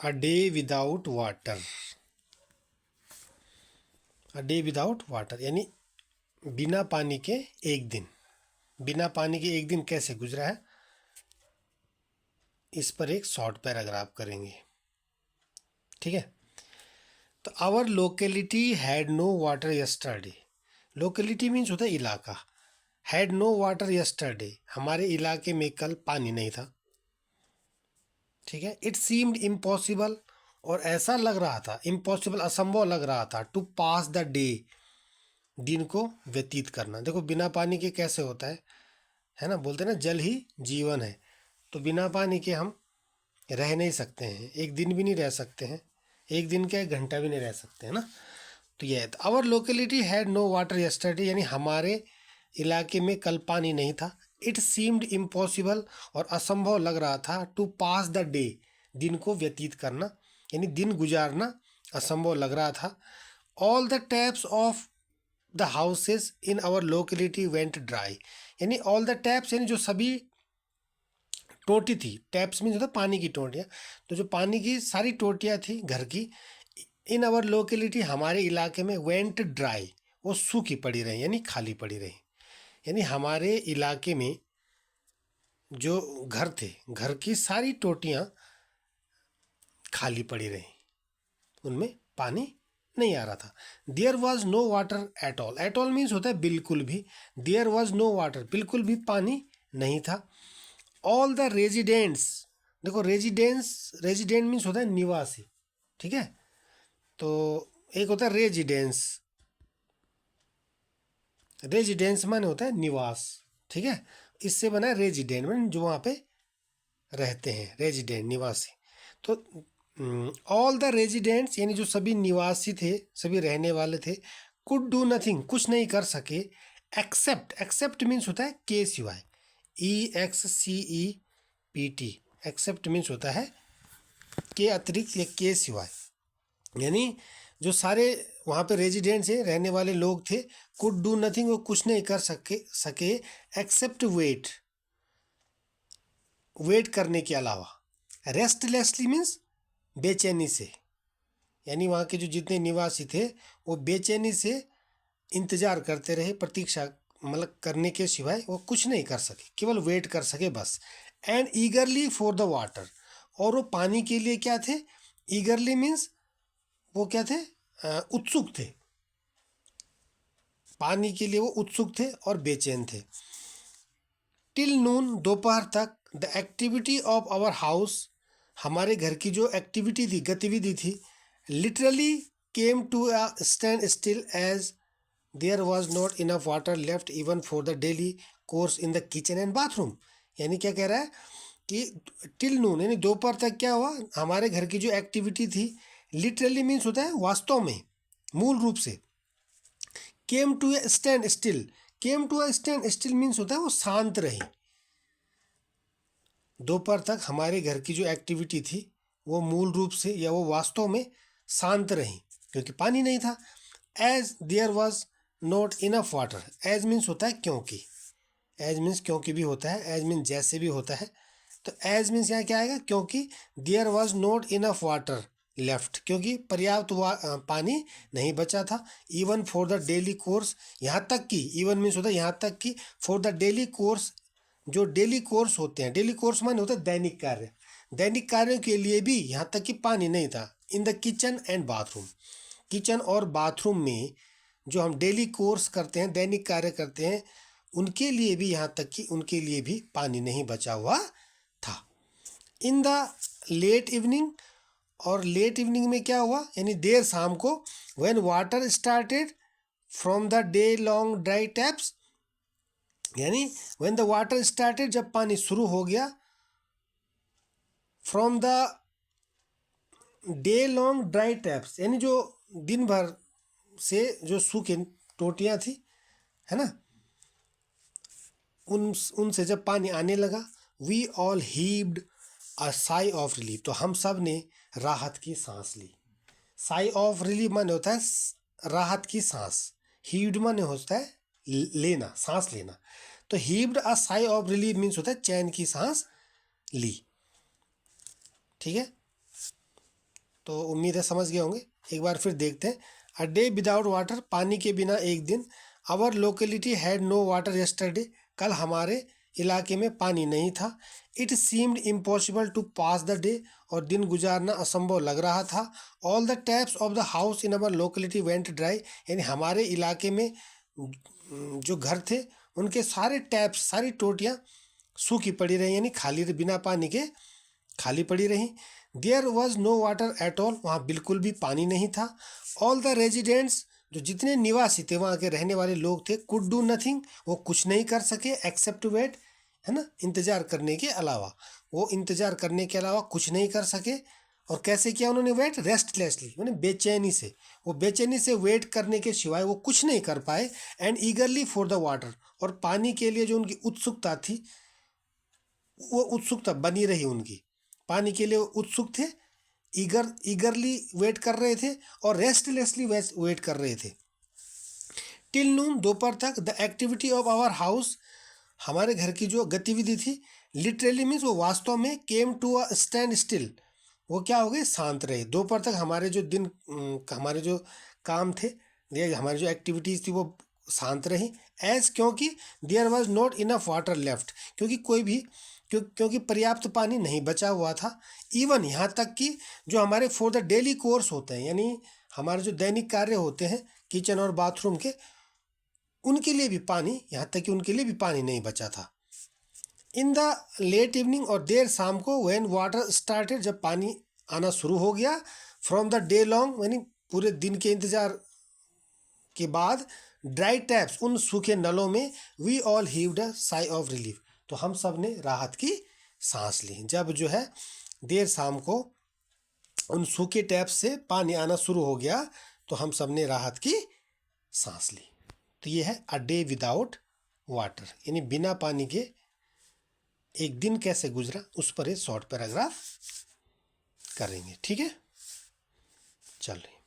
A day without water. A day without water यानी बिना पानी के एक दिन। बिना पानी के एक दिन कैसे गुजरा है, इस पर एक शॉर्ट पैराग्राफ करेंगे। ठीक है, तो our locality had no water yesterday. Locality means होता है इलाका। हैड नो वाटर यस्टरडे, हमारे इलाके में कल पानी नहीं था। ठीक है, इट सीम्ड इम्पॉसिबल, और ऐसा लग रहा था, इम्पॉसिबल असंभव लग रहा था, टू पास द डे, दिन को व्यतीत करना। देखो बिना पानी के कैसे होता है ना, बोलते हैं ना जल ही जीवन है। तो बिना पानी के हम रह नहीं सकते हैं, एक दिन भी नहीं रह सकते हैं, एक दिन का एक घंटा भी नहीं रह सकते हैं ना। तो ये है, our locality had no water yesterday, यानी हमारे इलाके में कल पानी नहीं था। इट सीम्ड इम्पॉसिबल, और असंभव लग रहा था, टू पास द डे, दिन को व्यतीत करना, यानी दिन गुजारना असंभव लग रहा था। All the taps of the houses in our locality went dry, यानी ऑल द टैप्स यानी जो सभी टोटी थी, टैप्स मीन्स होता है पानी की टोटियाँ, तो जो पानी की सारी टोटियाँ थी घर की, इन आवर लोकेलिटी हमारे इलाके में वेंट ड्राई, वो सूखी पड़ी रही यानी खाली पड़ी रही। यानी हमारे इलाके में जो घर थे, घर की सारी टोटियाँ खाली पड़ी रही, उनमें पानी नहीं आ रहा था। There was no water at all, at all means होता है बिल्कुल भी, देयर वॉज नो वाटर, बिल्कुल भी पानी नहीं था। ऑल द रेजिडेंट्स, देखो रेजिडेंट मीन्स होता है निवासी। ठीक है, तो एक होता है रेजिडेंस, रेजिडेंस माने होता है निवास। ठीक है, इससे बना है रेजिडेंट मीन जो वहाँ पे रहते हैं, रेजिडेंट निवासी। तो ऑल द रेजिडेंट्स यानी जो सभी निवासी थे, सभी रहने वाले थे, कुड डू नथिंग, कुछ नहीं कर सके, एक्सेप्ट, एक्सेप्ट मीन्स होता है के सिवाय, EXCEPT, एक्सेप्ट मीन्स होता है के अतिरिक्त या के सिवाय, यानी जो सारे वहाँ पे रेजिडेंट्स हैं, रहने वाले लोग थे, कुड डू नथिंग, वो कुछ नहीं कर सके एक्सेप्ट वेट, वेट करने के अलावा। रेस्टलेसली मीन्स बेचैनी से, यानी वहाँ के जो जितने निवासी थे वो बेचैनी से इंतजार करते रहे, प्रतीक्षा मतलब करने के सिवाय वो कुछ नहीं कर सके, केवल वेट कर सके बस। एंड ईगरली फॉर द वाटर, और वो पानी के लिए क्या थे, ईगरली मीन्स वो क्या थे, उत्सुक थे, पानी के लिए वो उत्सुक थे और बेचैन थे। टिल नून, दोपहर तक, the activity of our house, हमारे घर की जो एक्टिविटी थी, गतिविधि थी, literally came to a standstill as there was not enough water left even for the daily course in the kitchen and bathroom. यानी क्या कह रहा है कि टिल नून यानी दोपहर तक क्या हुआ, हमारे घर की जो एक्टिविटी थी, लिटरली मीन्स होता है वास्तव में, मूल रूप से, came to a standstill, came to a standstill means होता है वो शांत रही। दोपहर तक हमारे घर की जो एक्टिविटी थी वो मूल रूप से या वो वास्तव में शांत रही, क्योंकि पानी नहीं था। As there was not enough water, as means होता है क्योंकि, एज मीन्स क्योंकि भी होता है, एज मीन्स जैसे भी होता है। तो एज मीन्स यहाँ क्या आएगा, क्योंकि there was not enough water left, क्योंकि पर्याप्त पानी नहीं बचा था। Even for the daily course, यहाँ तक कि, इवन मीन्स होता है यहाँ तक कि, फॉर द डेली कोर्स, जो डेली कोर्स होते हैं, डेली कोर्स माने होता है दैनिक कार्य, दैनिक कार्यों के लिए भी यहाँ तक कि पानी नहीं था। इन the kitchen and bathroom, kitchen और बाथरूम में जो हम डेली कोर्स करते हैं, दैनिक कार्य करते हैं, उनके लिए भी, यहाँ तक कि उनके लिए भी पानी नहीं बचा हुआ था। इन द लेट इवनिंग, और लेट इवनिंग में क्या हुआ, यानी देर शाम को, when water started from the day long dry taps, यानी व्हेन द वाटर स्टार्टेड, जब पानी शुरू हो गया, from the day long dry taps, यानी जो दिन भर से जो सूखे टोटियाँ थी, है ना, उनसे जब पानी आने लगा, we all heaved a sigh of relief, तो हम सब ने राहत की सांस ली। साई ऑफ रिलीफ माने होता है राहत की सांस, हीव्ड माने होता है लेना, सांस लेना। तो हीव्ड a sigh of relief means होता है चैन की सांस ली। ठीक है, तो उम्मीद है समझ गए होंगे। एक बार फिर देखते हैं। अ डे विदाउट वाटर, पानी के बिना एक दिन। Our locality had no water yesterday, कल हमारे इलाके में पानी नहीं था। It seemed impossible to pass the day, और दिन गुजारना असंभव लग रहा था। All the taps of the house in our locality went dry, यानी हमारे इलाके में जो घर थे उनके सारे टैप्स, सारी टोटियाँ सूखी पड़ी रही, यानी खाली, बिना पानी के खाली पड़ी रही। There was no water at all, वहाँ बिल्कुल भी पानी नहीं था। ऑल द रेजिडेंट्स, जो जितने निवासी थे, वहाँ के रहने वाले लोग थे, कुड डू नथिंग, वो कुछ नहीं कर सके, एक्सेप्ट वेट, है ना, इंतजार करने के अलावा। वो इंतजार करने के अलावा कुछ नहीं कर सके। और कैसे किया उन्होंने वेट? रेस्टलेसली, यानी बेचैनी से। वो बेचैनी से वेट करने के सिवाय वो कुछ नहीं कर पाए। एंड ईगरली फॉर द वाटर, और पानी के लिए जो उनकी उत्सुकता थी, वो उत्सुकता बनी रही उनकी। पानी के लिए वो उत्सुक थे, ईगरली वेट कर रहे थे, और रेस्टलेसली वेट कर रहे थे। टिल नून, दोपहर तक। The activity of our house, हमारे घर की जो गतिविधि थी, लिटरली मीन्स वो वास्तव में came to a standstill, वो क्या हो गए? शांत रहे। दोपहर तक हमारे जो दिन, हमारे जो काम थे, ये हमारी जो एक्टिविटीज़ थी, वो शांत रही। एज, क्योंकि there was not enough water left, क्योंकि कोई भी क्योंकि पर्याप्त पानी नहीं बचा हुआ था। इवन, यहाँ तक कि जो हमारे फॉर द डेली कोर्स होते हैं, यानी हमारे जो दैनिक कार्य होते हैं किचन और बाथरूम के, उनके लिए भी पानी, यहाँ तक कि उनके लिए भी पानी नहीं बचा था। इन द लेट इवनिंग, और देर शाम को, व्हेन वाटर स्टार्टेड, जब पानी आना शुरू हो गया, फ्रॉम द डे लॉन्ग, यानी पूरे दिन के इंतजार के बाद, ड्राई टैप्स, उन सूखे नलों में, we all heaved a sigh of relief, तो हम सब ने राहत की सांस ली। जब जो है देर शाम को उन सूखे टैप्स से पानी आना शुरू हो गया, तो हम सब ने राहत की सांस ली। तो ये है अ डे विदाउट वाटर, यानी बिना पानी के एक दिन कैसे गुजरा, उस पर एक शॉर्ट पैराग्राफ करेंगे। ठीक है, चलिए।